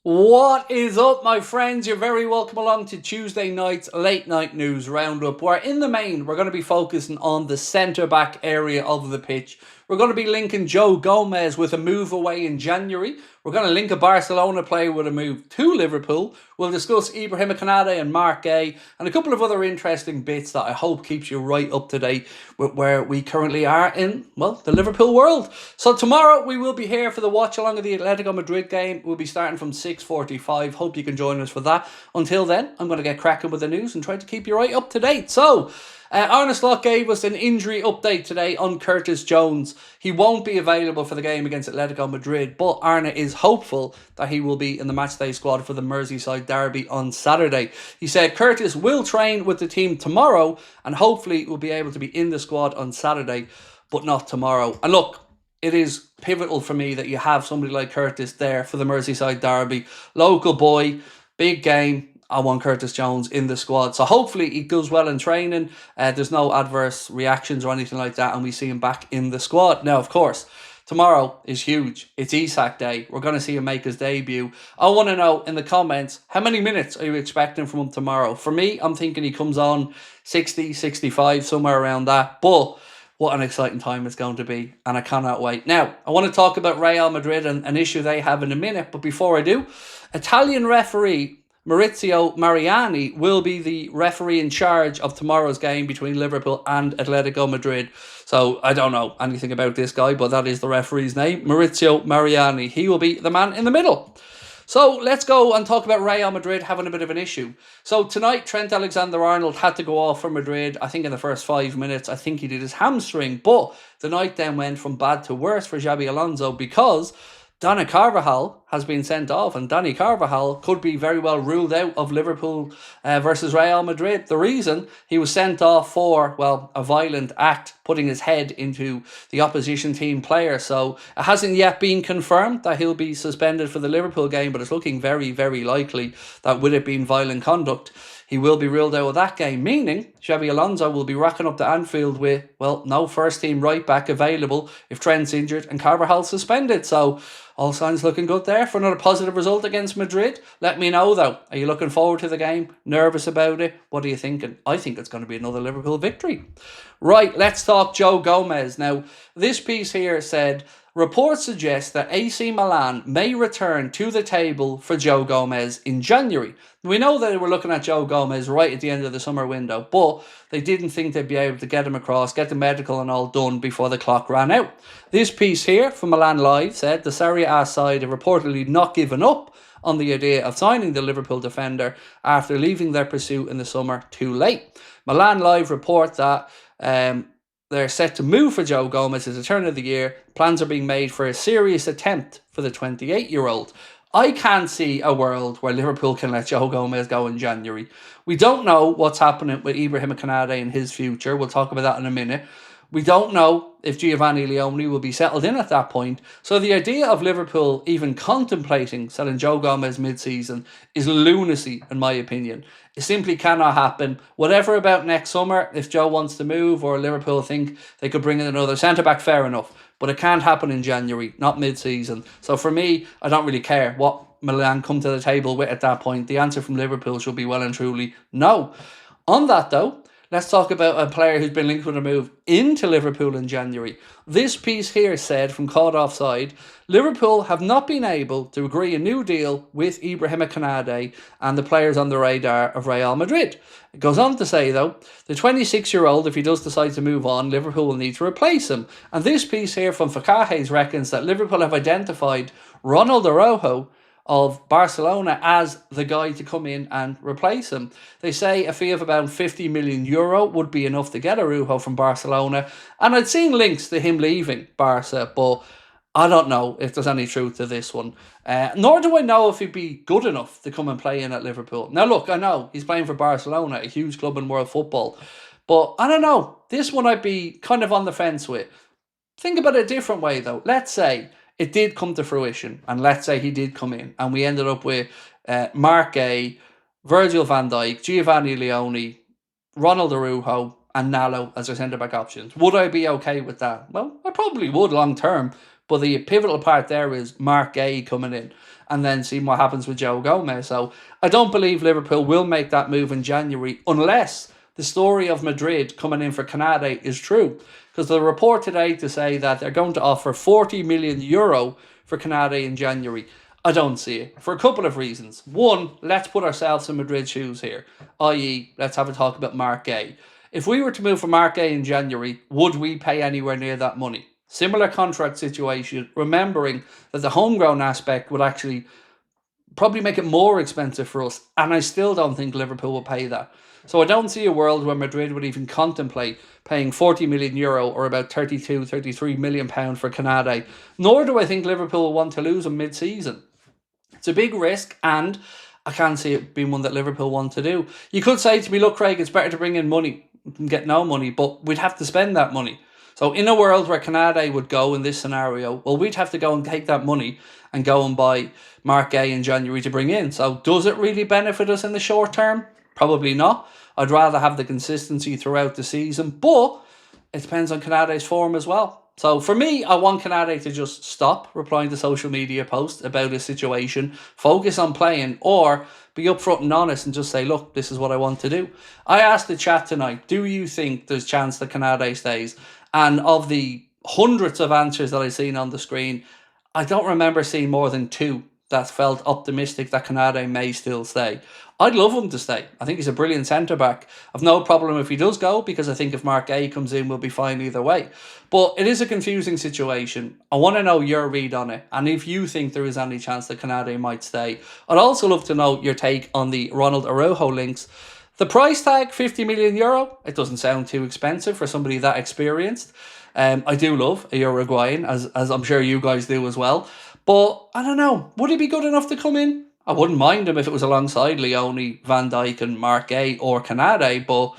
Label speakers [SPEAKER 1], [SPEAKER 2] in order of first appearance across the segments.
[SPEAKER 1] What is up, my friends? You're very welcome along to Tuesday night's late night news roundup, where in the main we're going to be focusing on the centre back area of the pitch. We're going to be linking Joe Gomez with a move away in January. We're going to link a Barcelona player with a move to Liverpool. We'll discuss Ibrahim Konate and Mark Gay and a couple of other interesting bits that I hope keeps you right up to date with where we currently are in, well, the Liverpool world. So tomorrow we will be here for the watch along of the Atletico Madrid game. We'll be starting from 6:45. Hope you can join us for that. Until then, I'm going to get cracking with the news and try to keep you right up to date. So, Arne Slot gave us an injury update today on Curtis Jones. He won't be available for the game against Atletico Madrid, but Arne is hopeful that he will be in the matchday squad for the Merseyside derby on Saturday. He said Curtis will train with the team tomorrow and hopefully will be able to be in the squad on Saturday, but not tomorrow. And look, it is pivotal for me that you have somebody like Curtis there for the Merseyside derby. Local boy, big game. I want Curtis Jones in the squad. So hopefully he does well in training. There's no adverse reactions or anything like that, and we see him back in the squad. Now, of course, tomorrow is huge. It's Isak Day. We're going to see him make his debut. I want to know in the comments, how many minutes are you expecting from him tomorrow? For me, I'm thinking he comes on 60, 65, somewhere around that. But what an exciting time it's going to be, and I cannot wait. Now, I want to talk about Real Madrid and an issue they have in a minute, but before I do, Italian referee Maurizio Mariani will be the referee in charge of tomorrow's game between Liverpool and Atletico Madrid. So I don't know anything about this guy, but that is the referee's name, Maurizio Mariani. He will be the man in the middle. So let's go and talk about Real Madrid having a bit of an issue. So tonight, Trent Alexander-Arnold had to go off for Madrid, I think in the first 5 minutes. I think he did his hamstring, but the night then went from bad to worse for Xabi Alonso because Dani Carvajal has been sent off, and Dani Carvajal could be very well ruled out of Liverpool versus Real Madrid. The reason he was sent off for, well, a violent act, putting his head into the opposition team player. So it hasn't yet been confirmed that he'll be suspended for the Liverpool game, but it's looking very, very likely that with it being violent conduct, he will be ruled out of that game, meaning Xabi Alonso will be rocking up to Anfield with, well, no first team right back available if Trent's injured and Carvajal's suspended. So all signs looking good there for another positive result against Madrid. Let me know though. Are you looking forward to the game? Nervous about it? What are you thinking? I think it's going to be another Liverpool victory. Right, let's talk Joe Gomez. Now, this piece here said, reports suggest that AC Milan may return to the table for Joe Gomez in January. We know that they were looking at Joe Gomez right at the end of the summer window, but they didn't think they'd be able to get him across, get the medical and all done before the clock ran out. This piece here from Milan Live said the Serie A side have reportedly not given up on the idea of signing the Liverpool defender after leaving their pursuit in the summer too late. Milan Live report that they're set to move for Joe Gomez at the turn of the year. Plans are being made for a serious attempt for the 28-year-old. I can't see a world where Liverpool can let Joe Gomez go in January. We don't know what's happening with Ibrahim Konate and his future. We'll talk about that in a minute. We don't know if Giovanni Leone will be settled in at that point. So the idea of Liverpool even contemplating selling Joe Gomez mid-season is lunacy, in my opinion. It simply cannot happen. Whatever about next summer, if Joe wants to move or Liverpool think they could bring in another centre-back, fair enough. But it can't happen in January, not mid-season. So for me, I don't really care what Milan come to the table with at that point. The answer from Liverpool should be well and truly no. On that though, let's talk about a player who's been linked with a move into Liverpool in January. This piece here said, from Caught Offside, Liverpool have not been able to agree a new deal with Ibrahim Konate and the players on the radar of Real Madrid. It goes on to say, though, the 26-year-old, if he does decide to move on, Liverpool will need to replace him. And this piece here from Facajes reckons that Liverpool have identified Ronald Araujo of Barcelona as the guy to come in and replace him. They say a fee of about 50 million euro would be enough to get Araujo from Barcelona, and I'd seen links to him leaving Barca, but I don't know if there's any truth to this one. Nor do I know if he'd be good enough to come and play in at Liverpool. Now look, I know he's playing for Barcelona, a huge club in world football, but I don't know. This one I'd be kind of on the fence with. Think about it a different way though. Let's say it did come to fruition, and let's say he did come in, and we ended up with Mark Gay, Virgil van Dijk, Giovanni Leone, Ronald Araujo, and Nalo as our centre-back options. Would I be okay with that? Well, I probably would long term, but the pivotal part there is Mark Gay coming in. and then see what happens with Joe Gomez. So I don't believe Liverpool will make that move in January unless the story of Madrid coming in for Canade is true. Because the report today to say that they're going to offer 40 million euro for Canade in January. I don't see it for a couple of reasons. One, let's put ourselves in Madrid's shoes here, i.e., let's have a talk about Mark Gay. If we were to move for Mark Gay in January, would we pay anywhere near that money? Similar contract situation, remembering that the homegrown aspect would actually probably make it more expensive for us, and I still don't think Liverpool will pay that. So I don't see a world where Madrid would even contemplate paying 40 million euro or about 32, 33 million pound for Canade, nor do I think Liverpool will want to lose him mid-season. It's a big risk, and I can't see it being one that Liverpool want to do. You could say to me, look, Craig, it's better to bring in money than get no money, but we'd have to spend that money. So in a world where Canade would go in this scenario, well, we'd have to go and take that money and go and buy Mark Gay in January to bring in. So does it really benefit us in the short term? Probably not. I'd rather have the consistency throughout the season, but it depends on Canade's form as well. So for me, I want Canade to just stop replying to social media posts about his situation, focus on playing, or be upfront and honest and just say, look, this is what I want to do. I asked the chat tonight, do you think there's chance that Canade stays? And of the hundreds of answers that I've seen on the screen, I don't remember seeing more than 2 that felt optimistic that Canade may still stay. I'd love him to stay. I think he's a brilliant centre-back. I've no problem if he does go, because I think if Mark Gay comes in, we'll be fine either way. But it is a confusing situation. I want to know your read on it, and if you think there is any chance that Canade might stay. I'd also love to know your take on the Ronald Araujo links. The price tag, 50 million euro, it doesn't sound too expensive for somebody that experienced. I do love a Uruguayan, as I'm sure you guys do as well. But I don't know, would he be good enough to come in? I wouldn't mind him if it was alongside Leone, Van Dijk and Mark Gay or Canade, but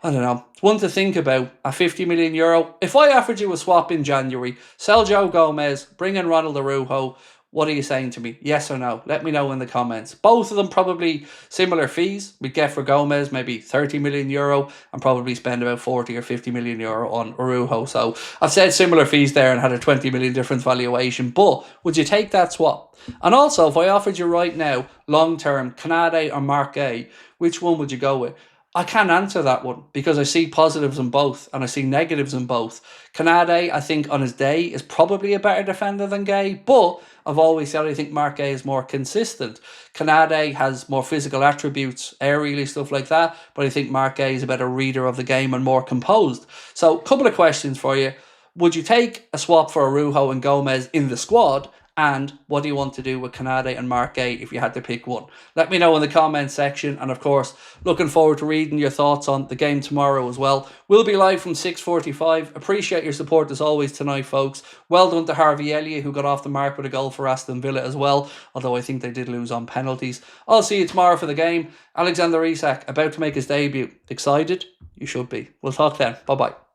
[SPEAKER 1] I don't know. It's one to think about. At 50 million euro, if I offered you a swap in January, sell Joe Gomez, bring in Ronald Araujo, what are you saying to me? Yes or no? Let me know in the comments. Both of them probably similar fees. We'd get for Gomez maybe 30 million euro and probably spend about 40 or 50 million euro on Araujo. So I've said similar fees there and had a 20 million difference valuation. But would you take that swap? And also, if I offered you right now, long-term, Canade or Mark Gay, which one would you go with? I can't answer that one because I see positives in both and I see negatives in both. Canade, I think on his day, is probably a better defender than Gay, but I've always said I think Mark Gay is more consistent. Canade has more physical attributes, aerially, stuff like that, but I think Mark Gay is a better reader of the game and more composed. So, a couple of questions for you. Would you take a swap for Araujo and Gomez in the squad? And what do you want to do with Canade and Mark Gay if you had to pick one? Let me know in the comments section. And of course, looking forward to reading your thoughts on the game tomorrow as well. We'll be live from 6:45. Appreciate your support as always tonight, folks. Well done to Harvey Elliott, who got off the mark with a goal for Aston Villa as well. Although I think they did lose on penalties. I'll see you tomorrow for the game. Alexander Isak about to make his debut. Excited? You should be. We'll talk then. Bye-bye.